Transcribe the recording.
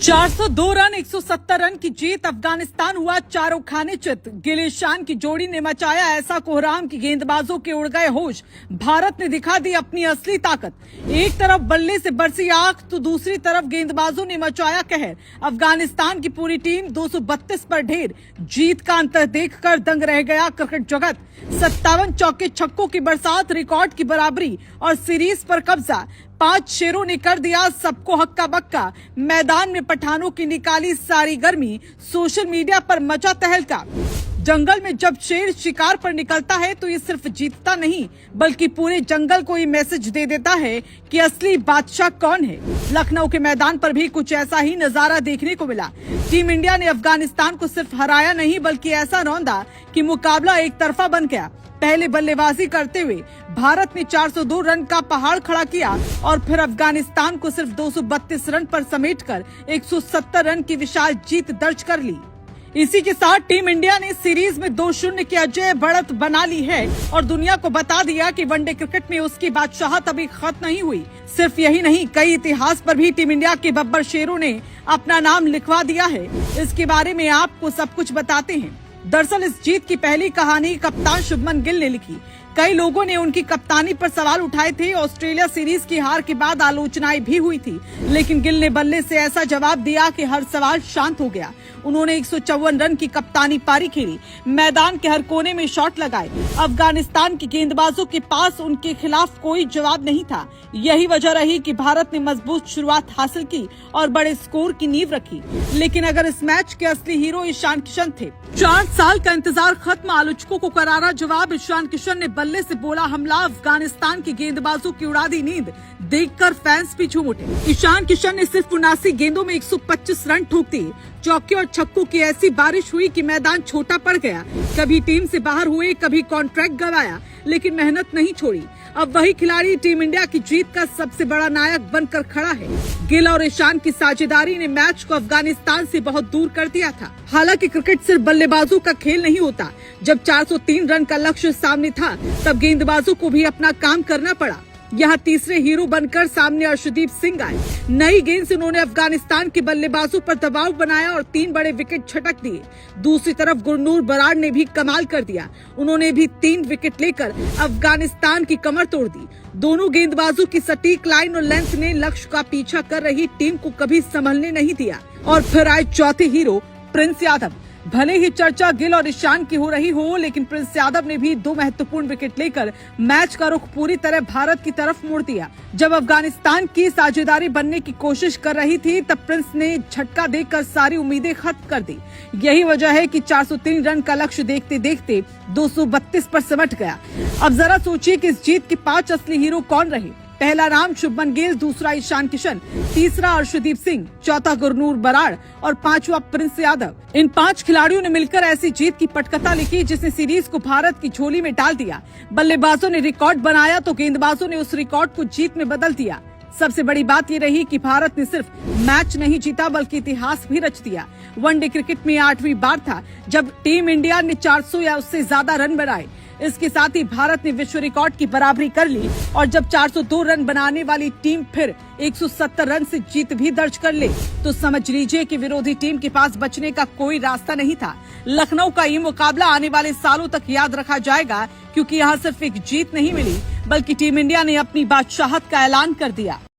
402 run 170 run की जीत, अफगानिस्तान हुआ चारों खाने चित। गिल ईशान की जोड़ी ने मचाया ऐसा कोहराम कि गेंदबाजों के उड़ गए होश। भारत ने दिखा दी अपनी असली ताकत। एक तरफ बल्ले से बरसी आग तो दूसरी तरफ गेंदबाजों ने मचाया कहर। अफगानिस्तान की पूरी टीम 232 पर ढेर। जीत का अंतर देखकर दंग रह गया क्रिकेट जगत। 57 चौके छक्कों की बरसात, रिकॉर्ड की बराबरी और सीरीज पर कब्जा। 5 शेरों ने कर दिया सबको हक्का बक्का। मैदान में पठानों की निकाली सारी गर्मी, सोशल मीडिया पर मचा तहलका। जंगल में जब शेर शिकार पर निकलता है तो ये सिर्फ जीतता नहीं बल्कि पूरे जंगल को ये मैसेज दे देता है कि असली बादशाह कौन है। लखनऊ के मैदान पर भी कुछ ऐसा ही नजारा देखने को मिला। टीम इंडिया ने अफगानिस्तान को सिर्फ हराया नहीं बल्कि ऐसा रौंदा कि मुकाबला एक तरफा बन गया। पहले बल्लेबाजी करते हुए भारत ने 402 रन का पहाड़ खड़ा किया और फिर अफगानिस्तान को सिर्फ 232 रन पर समेटकर 170 रन की विशाल जीत दर्ज कर ली। इसी के साथ टीम इंडिया ने सीरीज में 2-0 की अजय बढ़त बना ली है और दुनिया को बता दिया कि वनडे क्रिकेट में उसकी बादशाहत अभी खत्म नहीं हुई। सिर्फ यही नहीं, कई इतिहास पर भी टीम इंडिया के बब्बर शेरों ने अपना नाम लिखवा दिया है। इसके बारे में आपको सब कुछ बताते हैं। दरअसल इस जीत की पहली कहानी कप्तान शुभमन गिल ने लिखी। कई लोगों ने उनकी कप्तानी पर सवाल उठाए थे। ऑस्ट्रेलिया सीरीज की हार के बाद आलोचनाएं भी हुई थी, लेकिन गिल ने बल्ले से ऐसा जवाब दिया कि हर सवाल शांत हो गया। उन्होंने 154 रन की कप्तानी पारी खेली, मैदान के हर कोने में शॉट लगाए। अफगानिस्तान के गेंदबाजों के पास उनके खिलाफ कोई जवाब नहीं था। यही वजह रही कि भारत ने मजबूत शुरुआत हासिल की और बड़े स्कोर की नींव रखी। लेकिन अगर इस मैच के असली हीरो ईशान किशन थे। 4 साल का इंतजार खत्म, आलोचकों को करारा जवाब। ईशान किशन ने बल्ले से बोला हमला, अफगानिस्तान के गेंदबाजों की उड़ा दी नींद। देखकर फैंस भी झूम उठे। ईशान किशन ने सिर्फ 79 गेंदों में 125 रन ठोक दिए। चौके और छक्कों की ऐसी बारिश हुई कि मैदान छोटा पड़ गया। कभी टीम से बाहर हुए, कभी कॉन्ट्रैक्ट गंवाया, लेकिन मेहनत नहीं छोड़ी। अब वही खिलाड़ी टीम इंडिया की जीत का सबसे बड़ा नायक बनकर खड़ा है। गिल और ईशान की साझेदारी ने मैच को अफगानिस्तान से बहुत दूर कर दिया था। हालांकि क्रिकेट सिर्फ बल्लेबाजों का खेल नहीं होता। जब 403 रन का लक्ष्य सामने था तब गेंदबाजों को भी अपना काम करना पड़ा। यहाँ तीसरे हीरो बनकर सामने अर्शदीप सिंह आए। नई गेंद से उन्होंने अफगानिस्तान के बल्लेबाजों पर दबाव बनाया और 3 बड़े विकेट छटक दिए। दूसरी तरफ गुरनूर बराड़ ने भी कमाल कर दिया। उन्होंने भी 3 विकेट लेकर अफगानिस्तान की कमर तोड़ दी। दोनों गेंदबाजों की सटीक लाइन और लेंथ ने लक्ष्य का पीछा कर रही टीम को कभी संभलने नहीं दिया। और फिर आए चौथे हीरो प्रिंस यादव। भले ही चर्चा गिल और ईशान की हो रही हो, लेकिन प्रिंस यादव ने भी 2 महत्वपूर्ण विकेट लेकर मैच का रुख पूरी तरह भारत की तरफ मोड़ दिया। जब अफगानिस्तान की साझेदारी बनने की कोशिश कर रही थी तब प्रिंस ने झटका देकर सारी उम्मीदें खत्म कर दी। यही वजह है कि 403 रन का लक्ष्य देखते देखते 232 पर सिमट गया। अब जरा सोचिए कि इस जीत के 5 असली हीरो कौन रहे। पहला नाम शुभमन गिल, दूसरा ईशान किशन, तीसरा अर्शदीप सिंह, चौथा गुरनूर बराड़ और 5वां प्रिंस यादव। इन 5 खिलाड़ियों ने मिलकर ऐसी जीत की पटकथा लिखी जिसने सीरीज को भारत की झोली में डाल दिया। बल्लेबाजों ने रिकॉर्ड बनाया तो गेंदबाजों ने उस रिकॉर्ड को जीत में बदल दिया। सबसे बड़ी बात ये रही कि भारत ने सिर्फ मैच नहीं जीता बल्कि इतिहास भी रच दिया। वनडे क्रिकेट में 8वीं बार था जब टीम इंडिया ने 400 या उससे ज्यादा रन बनाए। इसके साथ ही भारत ने विश्व रिकॉर्ड की बराबरी कर ली और जब 402 रन बनाने वाली टीम फिर 170 रन से जीत भी दर्ज कर ले तो समझ लीजिए कि विरोधी टीम के पास बचने का कोई रास्ता नहीं था। लखनऊ का ये मुकाबला आने वाले सालों तक याद रखा जाएगा, क्योंकि यहाँ सिर्फ एक जीत नहीं मिली बल्कि टीम इंडिया ने अपनी बादशाहत का ऐलान कर दिया।